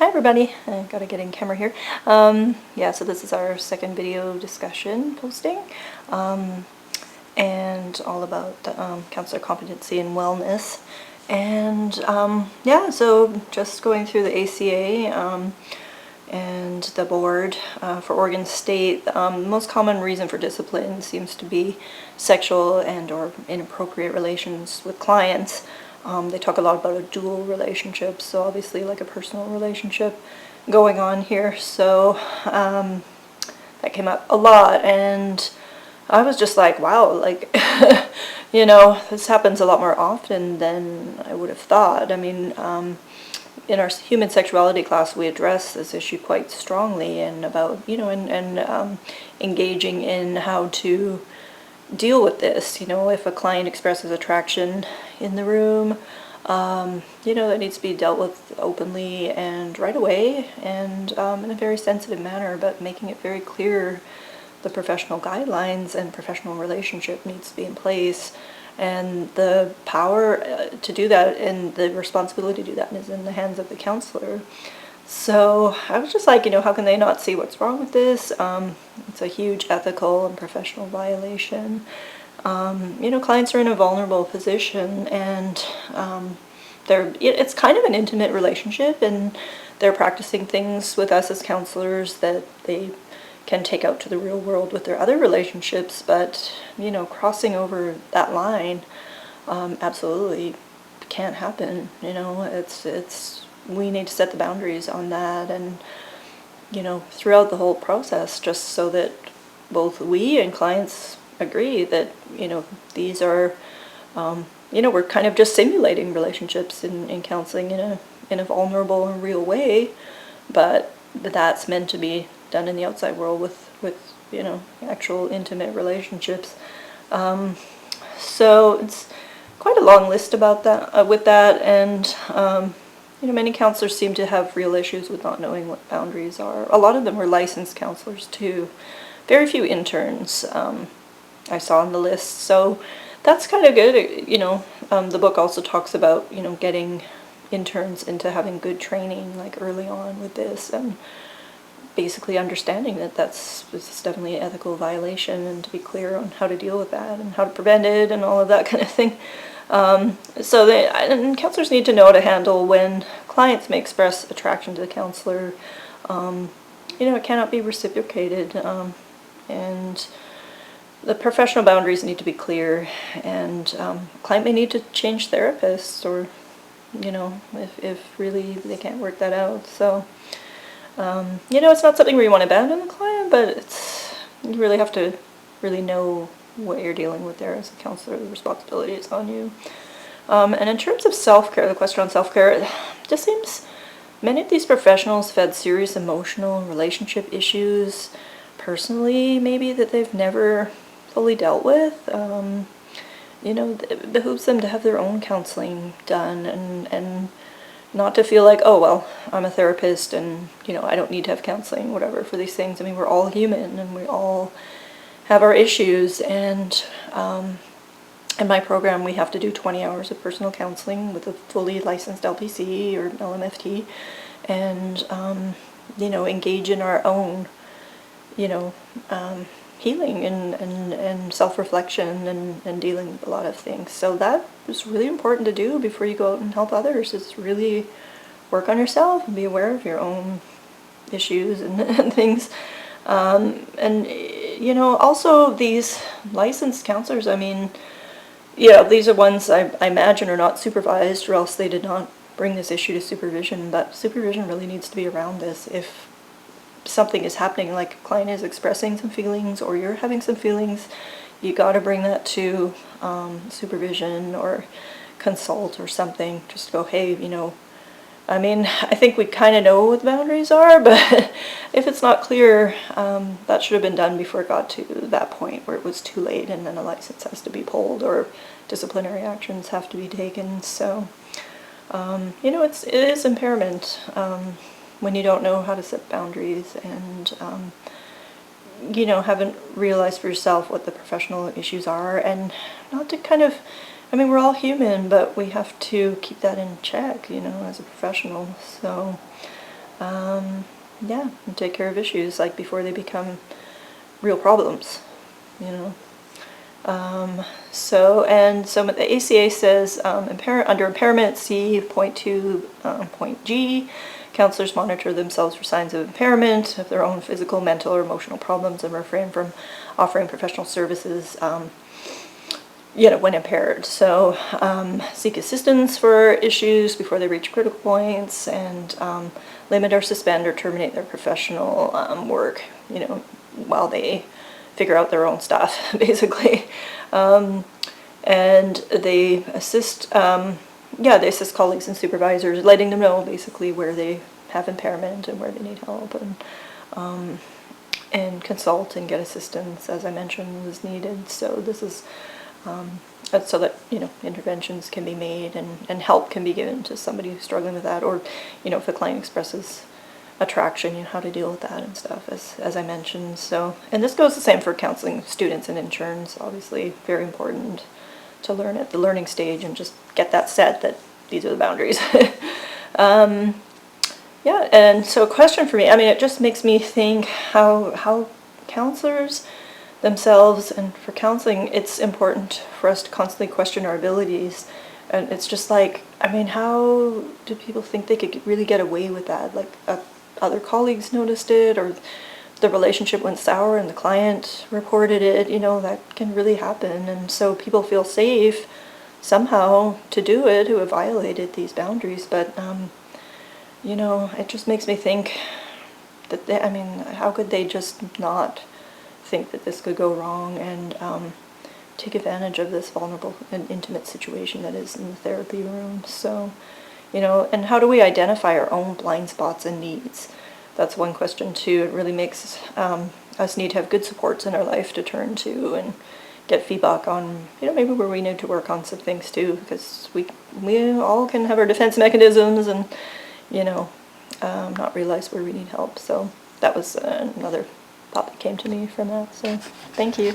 Hi everybody, I gotta get in camera here. Yeah, so this is our second video discussion posting, and all about counselor competency and wellness. And yeah, so just going through the ACA and the board for Oregon State. The most common reason for discipline seems to be sexual and or inappropriate relations with clients. They talk a lot about a dual relationship, so obviously like a personal relationship going on here. So that came up a lot, and I was just like, wow, like, you know, this happens a lot more often than I would have thought. I mean, in our human sexuality class, we address this issue quite strongly, and about, you know, and engaging in how to deal with this. You know, if a client expresses attraction in the room, you know, that needs to be dealt with openly and right away, and in a very sensitive manner, but making it very clear the professional guidelines and professional relationship needs to be in place, and the power to do that and the responsibility to do that is in the hands of the counselor. So I was just like, you know, how can they not see what's wrong with this? It's a huge ethical and professional violation. You know, clients are in a vulnerable position, and it's kind of an intimate relationship, and they're practicing things with us as counselors that they can take out to the real world with their other relationships. But, you know, crossing over that line absolutely can't happen. You know, we need to set the boundaries on that, and, you know, throughout the whole process, just so that both we and clients agree that, you know, these are, you know, we're kind of just simulating relationships in counseling in a vulnerable and real way, but that's meant to be done in the outside world with you know, actual intimate relationships. So it's quite a long list about that, with that, and you know, many counselors seem to have real issues with not knowing what boundaries are. A lot of them were licensed counselors too. Very few interns I saw on the list, so that's kind of good. You know, the book also talks about, you know, getting interns into having good training like early on with this, and basically understanding that this is definitely an ethical violation, and to be clear on how to deal with that and how to prevent it and all of that kind of thing. And counselors need to know how to handle when clients may express attraction to the counselor. You know, it cannot be reciprocated, and the professional boundaries need to be clear, and client may need to change therapists, or, you know, if really they can't work that out. So you know, it's not something where you want to abandon the client, but you really have to really know what you're dealing with there as a counselor. The responsibility is on you. And in terms of self-care, the question on self-care, it just seems many of these professionals have had serious emotional and relationship issues personally, maybe, that they've never fully dealt with. You know, it behooves them to have their own counseling done, and not to feel like, oh, well, I'm a therapist and, you know, I don't need to have counseling, whatever, for these things. I mean, we're all human, and we all have our issues, and in my program we have to do 20 hours of personal counseling with a fully licensed LPC or LMFT, and, you know, engage in our own, you know, healing and self-reflection and dealing with a lot of things. So that is really important to do before you go out and help others, is really work on yourself and be aware of your own issues and things. And, you know, also these licensed counselors, I mean, yeah, these are ones I imagine are not supervised, or else they did not bring this issue to supervision, but supervision really needs to be around this. If something is happening, like a client is expressing some feelings, or you're having some feelings, you got to bring that to supervision or consult or something. Just go, hey, you know, I mean, I think we kind of know what the boundaries are, but if it's not clear, that should have been done before it got to that point where it was too late, and then a license has to be pulled or disciplinary actions have to be taken. So, you know, it is impairment when you don't know how to set boundaries, and you know, haven't realized for yourself what the professional issues are, and not to kind of, I mean, we're all human, but we have to keep that in check, you know, as a professional. So yeah, and take care of issues like before they become real problems, you know. So the ACA says under impairment C.2 point G, counselors monitor themselves for signs of impairment of their own physical, mental, or emotional problems and refrain from offering professional services when impaired. So seek assistance for issues before they reach critical points, and limit or suspend or terminate their professional work, while they figure out their own stuff, basically. And they assist, they assist colleagues and supervisors, letting them know basically where they have impairment and where they need help, and consult and get assistance, as I mentioned, was needed. So this is so that interventions can be made and help can be given to somebody who's struggling with that, or if a client expresses attraction, how to deal with that and stuff, as I mentioned. So, and this goes the same for counseling students and interns. Obviously, very important to learn at the learning stage and just get that set that these are the boundaries. Yeah, and so a question for me, it just makes me think how counselors themselves, and for counseling, it's important for us to constantly question our abilities. And it's just like, how do people think they could really get away with that? Like, other colleagues noticed it, or the relationship went sour and the client reported it, that can really happen. And so people feel safe somehow to do it who have violated these boundaries. But, it just makes me think that how could they just not think that this could go wrong and take advantage of this vulnerable and intimate situation that is in the therapy room. So, and how do we identify our own blind spots and needs? That's one question too. It really makes us need to have good supports in our life to turn to and get feedback on, maybe where we need to work on some things too, because we all can have our defense mechanisms and, not realize where we need help. So that was another thought that came to me from that. So thank you.